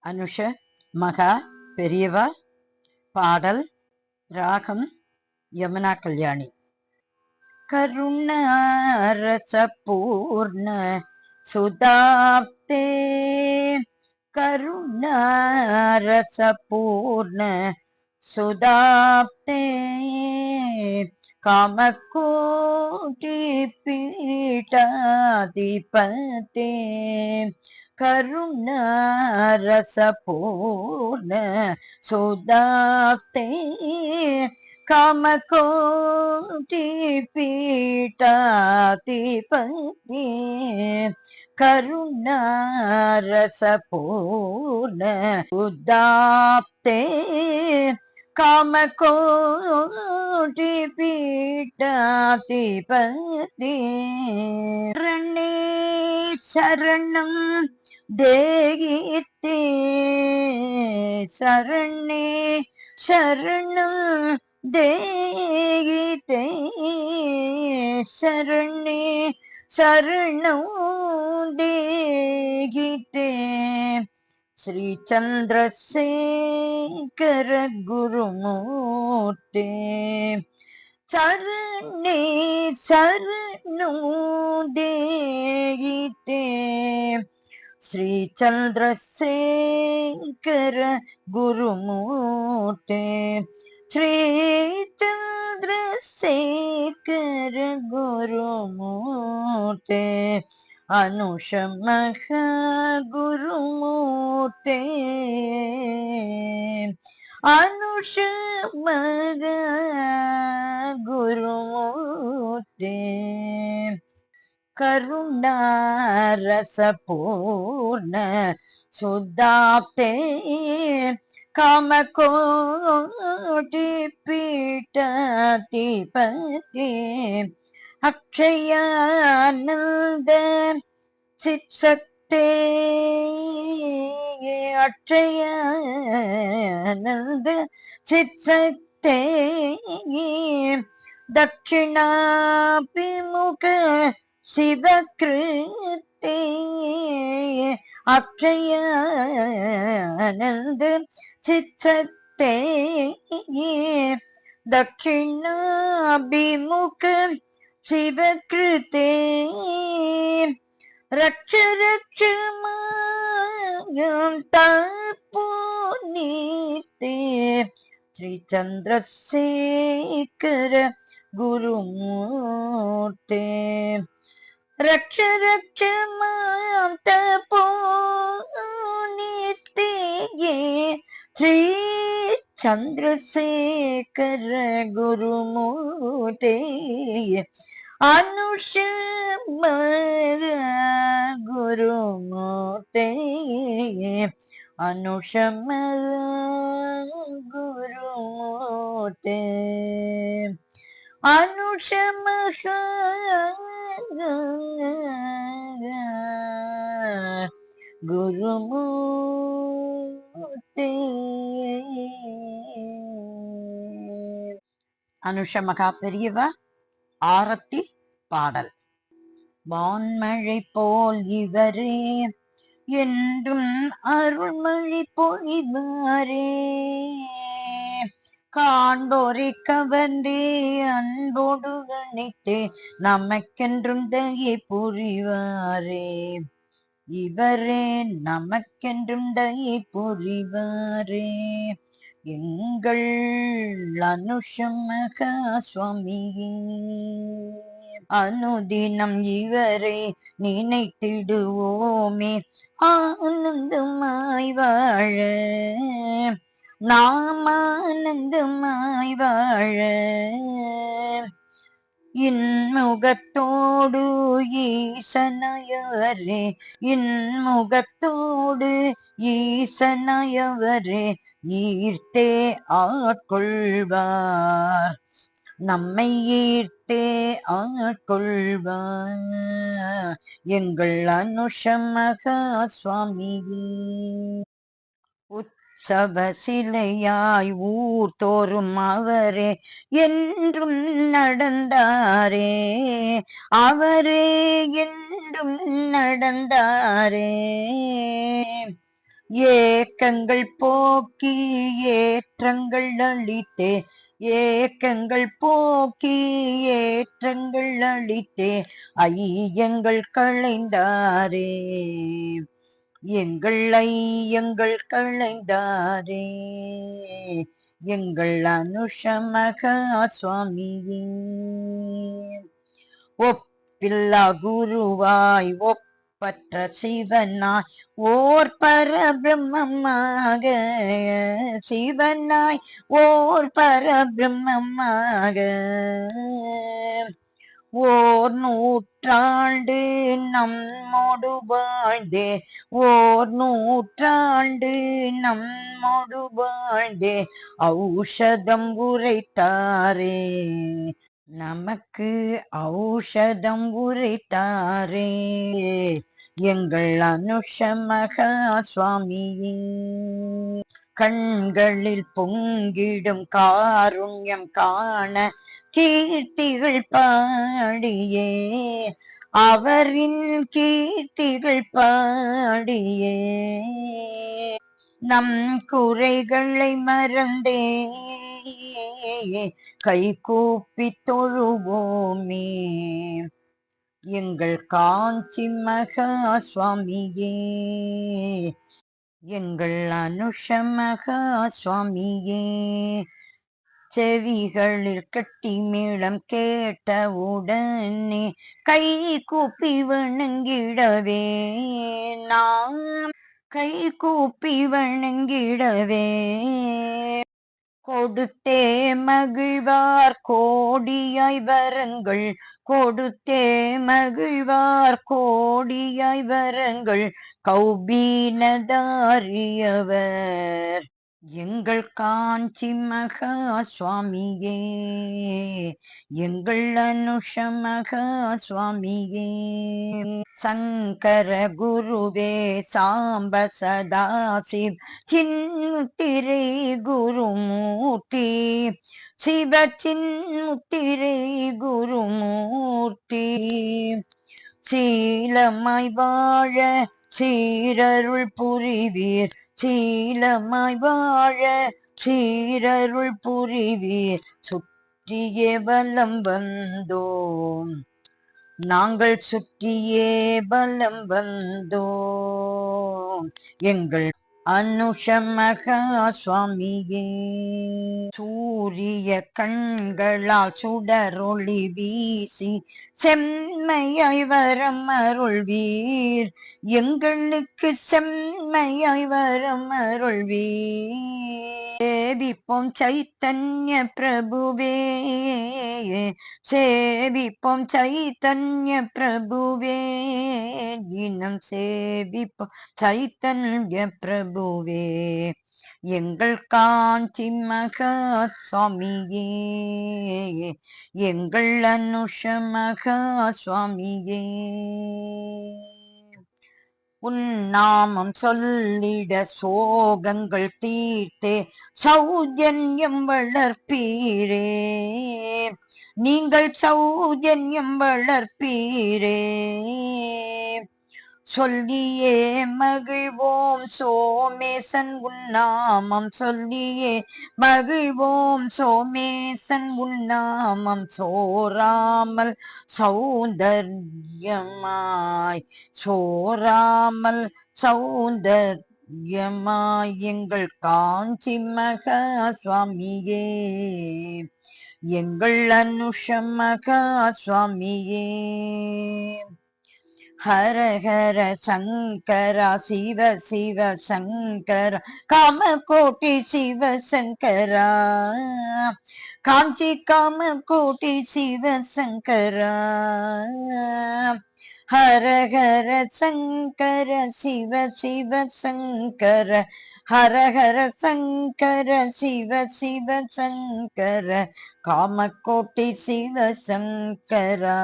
அனுஷ மகா பெரியவா. பாடல் ராகம் யமுனா கல்யாணி. கருணாரச பூர்ண சுதாப்தே, கருணாரச பூர்ண சுதாப்தே, காமகோடி பீடாதிபதே, கருணாரசபூர்ண சுதாப்தே, காமகோடி பீடாதிபதே, கருணாரசபூர்ண சுதாப்தே, காமகோடி பீடாதிபதே, சரணே சரணம் தேகித்தே, சரணே சரணம் தேகித்தே, சரணே சரணம் தேகித்தே, ஸ்ரீ சந்திரசேகர குருமூர்த்தே, சரணே சரணம் தேகித்தே, ஸ்ரீ சந்திரசேகர குருமூர்த்தே, ஸ்ரீ சந்திரசேகர குருமூர்த்தே, அனுஷமக குருமூர்த்தே, அனுஷமக குருமூர்த்தே, கருணாரசபூர்ண சுதாப்தே, காமகோடி பீடாதிபதே, அக்ஷயானந்த சித்சக்தே, அக்ஷயானந்த சித்சக்தே, தட்சிணாபிமுக சிவகிருத்தே, அக்ஷயானந்த சித்சக்தே, தட்சிணாபிமுக சிவகிருத்தே, ரக்ஷ ரக்ஷ மாயம் தபோநீதே, ஸ்ரீ சந்திரசேகர குருமூர்த்தே, ரக்ஷ ரக்ஷ மாம் தபோநீதே, ஸ்ரீ சந்திரசேகர குருமூர்த்தே, அனுஷமக குருமூர்த்தே, அனுஷமக குருமூர்த்தே, அனுஷமக குருமூர்த்தே. அனுஷமகா பெரியவா ஆரத்தி பாடல். வான்மழை போல் இவரே என்றும் அருள்மழை பொழிவாரே, காண்போரை கவர்ந்தே அன்போடு அணைத்தே நமக்கென்றும் தயை புரிவாரே, இவரே நமக்கென்றும் தயை புரிவாரே, எங்கள் அனுஷமகா சுவாமியே, அனுதினம் இவரை நினைத்திடுவோமே, ஆனந்தமாய் வாழ நாம் ஆனந்தமாய் வாழ, இன்முகத்தோடு ஈசனயவரே, இன்முகத்தோடு ஈசனயவரே, ஈர்த்தே ஆட்கொள்வார், நம்மை ஈர்த்தே ஆட்கொள்வார், எங்கள் அனுஷமகா சுவாமியே. உற்சவ சிலையாய் ஊர் தோறும் அவரே என்றும் நடந்தாரே, அவரே என்றும் நடந்தாரே, ஏக்கங்கள் போக்கி ஏற்றங்கள் அளித்தே, ஏக்கங்கள் போக்கி ஏற்றங்கள் அளித்தே, ஐயங்கள் களைந்தாரே, எங்கள் ஐயங்கள் களைந்தாரே, எங்கள் அனுஷமகா சுவாமியே. ஒப்பில்லா குருவாய் ஒப்பற்ற சிவனாய் ஓர் பரபிரம்மமாக, சிவனாய் ஓர் பரபிரம்மமாக, ஓர் நூற்றாண்டு நம்மோடு வாழ்ந்தே, ஓர் நூற்றாண்டு நம்மோடு வாழ்ந்தே, ஔஷதம் உரைத்தாரே, நமக்கு ஔஷதம் உரைத்தாரே, எங்கள் அனுஷமகா சுவாமியே. கண்களில் பொங்கிடும் காருண்யம் காண கீர்த்திகள் பாடியே, அவரின் கீர்த்திகள் பாடியே, நம் குறைகளை மறந்தே கை கூப்பி தொழுவோமே, எங்கள் காஞ்சி மகா சுவாமியே, எங்கள் அனுஷமகா சுவாமியே. செவிகளில் கட்டி மேளம் கேட்டவுடனே கை கூப்பி வணங்கிடவே, நாம் கை கூப்பி வணங்கிடவே, கொடுத்தே மகிழ்வார் கோடியாய் வரங்கள், கொடுத்தே மகிழ்வார் கோடியாய் வரங்கள், கௌபீனதாரியவர் எங்கள் காஞ்சி மகா சுவாமியே, எங்கள் அனுஷமகா சுவாமியே. சங்கர குருவே சாம்ப சதாசிவ் சின்முத்திரை குருமூர்த்தி, சிவ சின்முத்திரை குருமூர்த்தி, சீலமாய் வாழ சீரருள் புரிவீர், சீலமாய் வாழ சீரருள் புரிவீர், சுற்றியே வலம் வந்தோம், நாங்கள் சுற்றியே பலம் வந்தோம், எங்கள் அனுஷமகா சுவாமியே. சூரிய கண்களால் சுடரொளி வீசி செம்மையாய் வரம் அருள்வீர், எங்களுக்கு செம்மையாய் வரம் அருள்வீர். சேவிப்போம் சைத்தன்ய பிரபுவே, சேவிப்போம் சைத்தன்ய பிரபுவே, தினம் சேவிப்போம் சைத்தன்ய பிரபுவே, எங்கள் காஞ்சி மகா சுவாமியே, எங்கள் அனுஷமகா சுவாமியே. உன்னாமம் சொல்லிட சோகங்கள் தீர்த்தே சௌஜன்யம் வளர்ப்பீரே, நீங்கள் சௌஜன்யம் வளர்ப்பீரே, சொல்லியே மகிழ்வோம் சோமேசன் உன்னாமம், சொல்லியே மகிழ்வோம் சோமேசன் உன்னாமம், சோராமல் சௌந்தர்யமாய், சோராமல் சௌந்தர்யமாய், எங்கள் காஞ்சி மகா சுவாமியே, எங்கள் அனுஷமகா சுவாமியே. ஹர ஹர சங்கரா சிவ சிவ சங்கரா, காமகோட்டி சிவ சங்கரா, காஞ்சி காமகோட்டி சிவ சங்கரா, ஹர ஹர சங்கர சிவ சிவ சங்கர, ஹர ஹர சங்கர சிவ சிவ சங்கர, காமகோட்டி சிவ சங்கரா,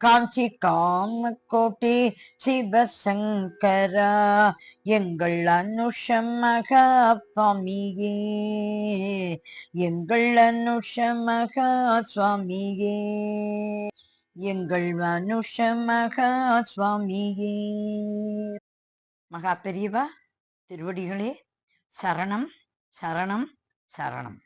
காஞ்சி காமகோட்டி சிவசங்கரா, எங்கள் அனுஷமகா சுவாமியே, எங்கள் அனுஷமகா சுவாமியே, எங்கள் அனுஷமகா சுவாமியே. மகா பெரியவா திருவடிகளே சரணம் சரணம் சரணம்.